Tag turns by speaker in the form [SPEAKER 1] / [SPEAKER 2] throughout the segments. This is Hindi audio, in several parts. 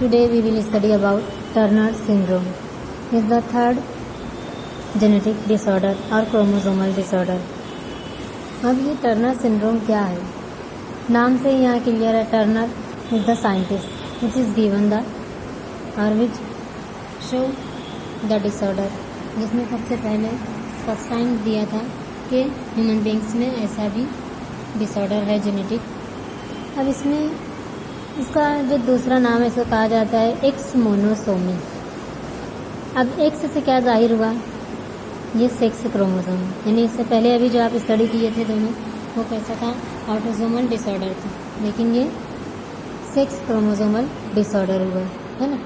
[SPEAKER 1] Today we will study about Turner syndrome. Is the third genetic disorder or chromosomal disorder. अब ये टर्नर सिंड्रोम क्या है? नाम से यहाँ क्लियर है. Turner is the scientist which is given the और विच शो द डिसऑर्डर, जिसमें सबसे पहले फर्स्ट टाइम दिया था कि ह्यूमन बींग्स में ऐसा भी डिसऑर्डर है जेनेटिक. अब इसमें इसका जो दूसरा नाम है इसको कहा जाता है एक्स मोनोसोमी. अब एक्स से क्या जाहिर हुआ? ये सेक्स क्रोमोसोम, यानी इससे पहले अभी जो आप स्टडी किए थे दोनों, वो कैसा था? ऑटोसोमल डिसऑर्डर था, लेकिन ये सेक्स क्रोमोसोमल डिसऑर्डर हुआ है ना.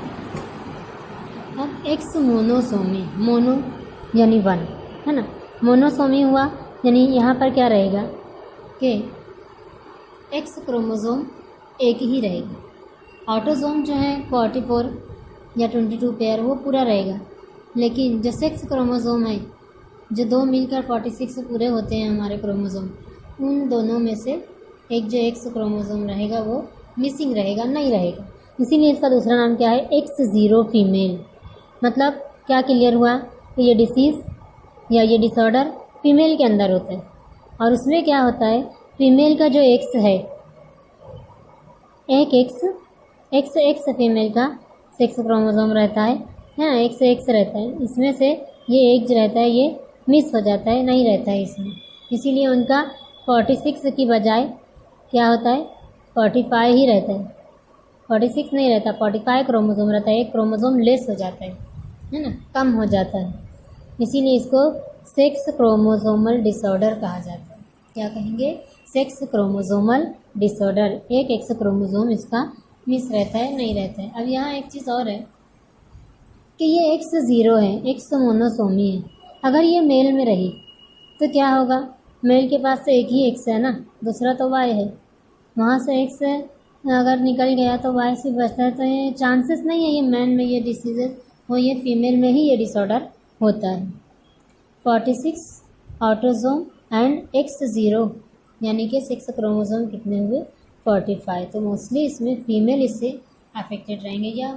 [SPEAKER 1] अब एक्स मोनोसोमी, मोनो यानी वन है ना, मोनोसोमी हुआ यानी यहाँ पर क्या रहेगा कि एक्स क्रोमोसोम एक ही रहेगा. ऑटोसोम जो है 44 या 22 पेयर वो पूरा रहेगा, लेकिन जो सेक्स क्रोमोसोम है जो दो मिलकर 46 पूरे होते हैं हमारे क्रोमोसोम, उन दोनों में से एक जो एक्स क्रोमोसोम रहेगा वो मिसिंग रहेगा, नहीं रहेगा. इसीलिए इसका दूसरा नाम क्या है? X0 female. मतलब क्या क्लियर हुआ कि ये डिसीज़ या ये डिसऑर्डर फीमेल के अंदर होता है. और उसमें क्या होता है? फीमेल का जो एक्स है, एक एक्स फीमेल का सेक्स क्रोमोसोम रहता है ना, एक्स रहता है. इसमें से ये एक जो रहता है ये मिस हो जाता है, नहीं रहता है इसमें. इसीलिए उनका 46 की बजाय क्या होता है? 45 ही रहता है. 46 नहीं रहता, 45 क्रोमोसोम रहता है. एक क्रोमोसोम लेस हो जाता है ना, कम हो जाता है. इसीलिए इसको सेक्स क्रोमोसोमल डिसऑर्डर कहा जाता है. क्या कहेंगे? Sex chromosomal disorder. एक एक्स क्रोमोसोम इसका मिस रहता है, नहीं रहता है. अब यहाँ एक चीज़ और है कि ये X0 है, एक्स मोनोसोमी है. अगर ये मेल में रही तो क्या होगा? मेल के पास तो एक ही एक्स है ना, दूसरा तो वाई है. वहाँ से एक्स अगर निकल गया तो वाई से बचता है, तो ये चांसेस नहीं है ये मैन में ये डिसीज़ हो, ये फीमेल में ही ये डिसऑर्डर होता है. 46 ऑटोसोम एंड X0 यानी कि सेक्स क्रोमोसोम कितने हुए? 45. तो मोस्टली इसमें फीमेल इससे अफेक्टेड रहेंगे या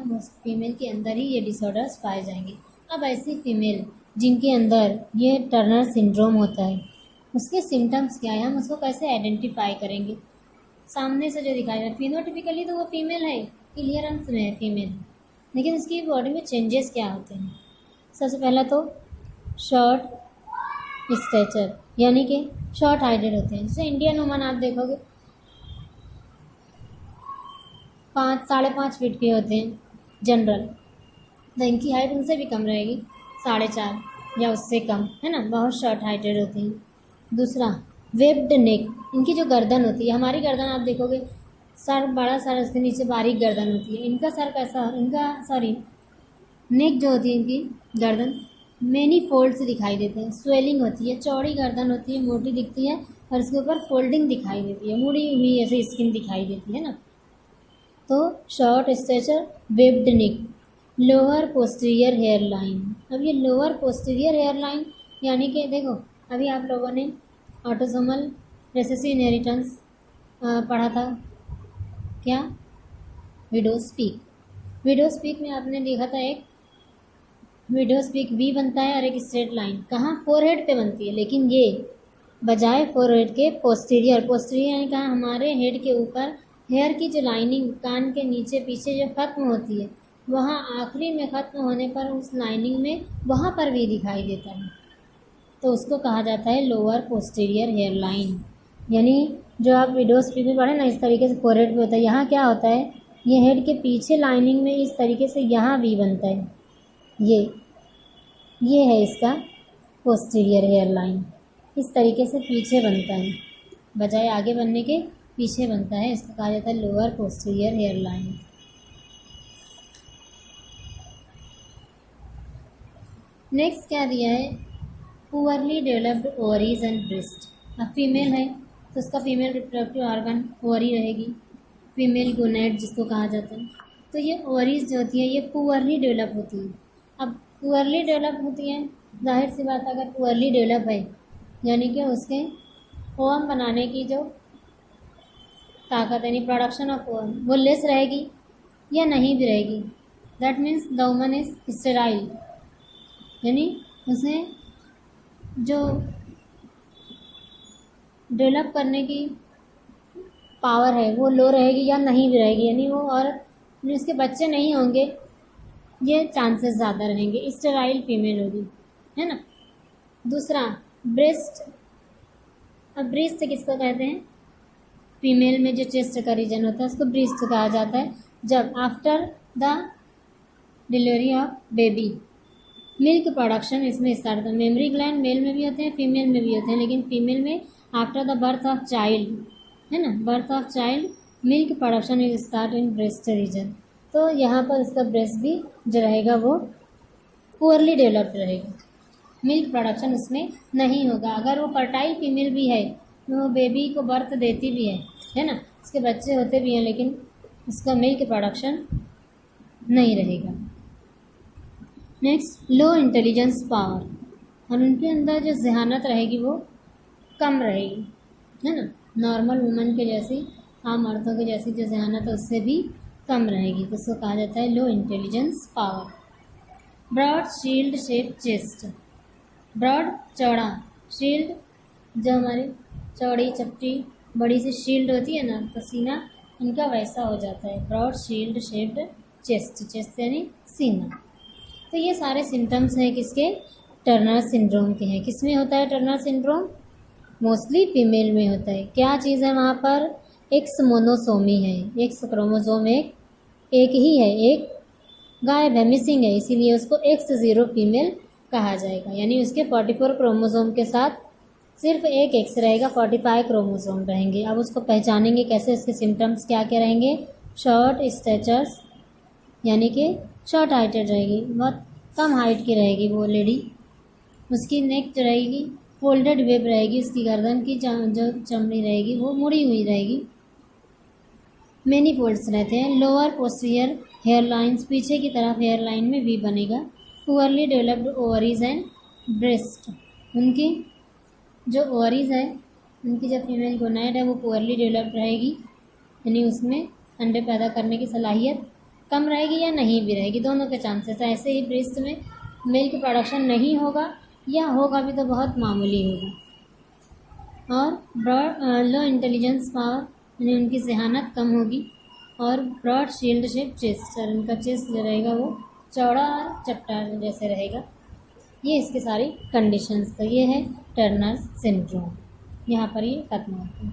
[SPEAKER 1] फीमेल के अंदर ही ये डिसऑर्डर्स पाए जाएंगे. अब ऐसी फीमेल जिनके अंदर ये टर्नर सिंड्रोम होता है, उसके सिम्टम्स क्या है? हम उसको कैसे आइडेंटिफाई करेंगे? सामने से जो दिखाई दे, फिनोटिपिकली तो वो फीमेल है, क्लियरेंस में है फीमेल, लेकिन उसकी बॉडी में चेंजेस क्या होते हैं? सबसे पहला तो शॉर्ट स्टेचर, यानी कि शॉर्ट हाइटेड होते हैं. जैसे इंडियन वुमन आप देखोगे 5-5.5 फीट के होते हैं जनरल, तो इनकी हाइट उनसे भी कम रहेगी, 4.5 या उससे कम है ना, बहुत शॉर्ट हाइटेड होती हैं. दूसरा वेब्ड नेक, इनकी जो गर्दन होती है, हमारी गर्दन आप देखोगे सर बड़ा, सर उसके नीचे बारीक गर्दन होती है. इनका सर कैसा, नेक जो होती है इनकी गर्दन मेनी फोल्ड से दिखाई देते हैं. स्वेलिंग होती है, चौड़ी गर्दन होती है, मोटी दिखती है, और इसके ऊपर फोल्डिंग दिखाई देती है, मुड़ी हुई ऐसे स्किन दिखाई देती है ना. तो short stature, webbed neck. Lower posterior hair line. अब ये लोअर पोस्टीरियर हेयर लाइन यानी कि देखो अभी आप लोगों ने ऑटोसोमल रिसेसिव इनहेरिटेंस पढ़ा था क्या? विडोज पीक में आपने देखा था एक विडोज पीक वी बनता है और एक स्ट्रेट लाइन कहाँ? फोरहेड पे बनती है. लेकिन ये बजाय फोरहेड के पोस्टीरियर यानी कहाँ? हमारे हेड के ऊपर हेयर की जो लाइनिंग कान के नीचे पीछे जो ख़त्म होती है, वहाँ आखिरी में ख़त्म होने पर उस लाइनिंग में वहाँ पर भी दिखाई देता है, तो उसको कहा जाता है लोअर पोस्टीरियर हेयर लाइन. यानी जो आप विडोज पीक में पढ़े ना, इस तरीके से फोरहेड पे होता है. यहाँ क्या होता है? ये हेड के पीछे लाइनिंग में इस तरीके से यहाँ भी बनता है. ये है इसका पोस्टीरियर हेयर लाइन, इस तरीके से पीछे बनता है, बजाय आगे बनने के पीछे बनता है. इसको कहा जाता है lower posterior hair line. Next क्या दिया है? Poorly developed ovaries and breast. अब फीमेल है तो उसका फीमेल रिप्रोडक्टिव ऑर्गन ओवरी रहेगी, फीमेल गोनेड जिसको कहा जाता है. तो ये ओवरीज जो होती है ये पुअरली डेवलप होती है. अब पुअरली डेवलप होती है, जाहिर सी बात, अगर पुअरली डेवलप है यानी कि उसके ओवम बनाने की जो ताकत यानी प्रोडक्शन ऑफ ओवम वो लेस रहेगी, या नहीं भी रहेगी। That means the woman is sterile, यानी उसे जो डेवलप करने की पावर है वो लो रहेगी या नहीं भी रहेगी, यानी वो औरत उसके बच्चे नहीं होंगे, ये चांसेस ज़्यादा रहेंगे, स्टेराइल फीमेल होगी, है ना। दूसरा ब्रेस्ट। अब ब्रेस्ट किसको कहते हैं? फीमेल में जो चेस्ट का रीजन होता है उसको ब्रेस्ट कहा जाता है। जब after the delivery of baby milk production इसमें स्टार्ट होता है। मेमरी ग्लैंड मेल में भी होते हैं, फीमेल में भी होते हैं, लेकिन फीमेल में after the birth of child, है ना, birth of child milk production is start in breast region. तो यहाँ पर उसका ब्रेस्ट भी जो रहेगा वो पुअरली डेवलप्ड रहेगा, मिल्क प्रोडक्शन उसमें नहीं होगा। अगर वो फर्टाइल फीमेल भी है, वो बेबी को बर्थ देती भी है ना, उसके बच्चे होते भी हैं, लेकिन उसका मिल्क प्रोडक्शन नहीं रहेगा। नेक्स्ट लो इंटेलिजेंस पावर, और उनके अंदर जो जहानत रहेगी वो कम रहेगी, है ना, नॉर्मल वुमन के जैसी, आम औरतों के जैसी जो जहानत है उससे भी कम रहेगी, तो उसको कहा जाता है low intelligence power. Broad shield shape chest, broad चौड़ा, शील्ड जो हमारी चौड़ी चपटी बड़ी सी शील्ड होती है ना, तो सीना इनका वैसा हो जाता है, broad shield shaped chest, chest यानी सीना। तो ये सारे सिम्टम्स हैं किसके? टर्नर सिंड्रोम के हैं। किस में होता है टर्नर सिंड्रोम? मोस्टली फीमेल में होता है। क्या चीज़ है वहाँ पर? एक्स मोनोसोमी है, एक्स क्रोमोसोम एक ही है, एक गायब है, मिसिंग है, इसीलिए उसको X0 फीमेल कहा जाएगा। यानी उसके 44 क्रोमोसोम के साथ सिर्फ एक एक्स रहेगा, 45 क्रोमोसोम रहेंगे। अब उसको पहचानेंगे कैसे? उसके सिम्टम्स क्या क्या रहेंगे? शॉर्ट स्टेचर्स, यानी कि शॉर्ट हाइटेड रहेगी, बहुत कम हाइट की रहेगी वो लेडी। उसकी नेक जो रहेगी फोल्डेड वेब रहेगी, उसकी गर्दन की जो चमड़ी रहेगी वो मुड़ी हुई रहेगी। मैनी फोल्ड्स रहते हैं। लोअर पोस्टीरियर हेयर लाइन्स, पीछे की तरफ हेयर लाइन में वी बनेगा। Poorly developed ovaries and breast, उनकी जो ओवरीज है, उनकी जो फीमेल गोनाइड है वो पुअरली डेवलप्ड रहेगी, यानी उसमें अंडे पैदा करने की सलाहियत कम रहेगी या नहीं भी रहेगी, दोनों के चांसेस है। ऐसे ही ब्रेस्ट में मिल्क प्रोडक्शन नहीं होगा, या होगा भी तो बहुत मामूली होगा। और ब्रॉड लो इंटेलिजेंस पावर, यानी उनकी जहानत कम होगी। और ब्रॉड शील्ड शेप चेस्ट, और उनका चेस्ट जो रहेगा वो चौड़ा और चपटा जैसे रहेगा। ये इसके सारी कंडीशंस, तो ये है टर्नर सिंड्रोम। यहाँ पर ये खत्म होता है।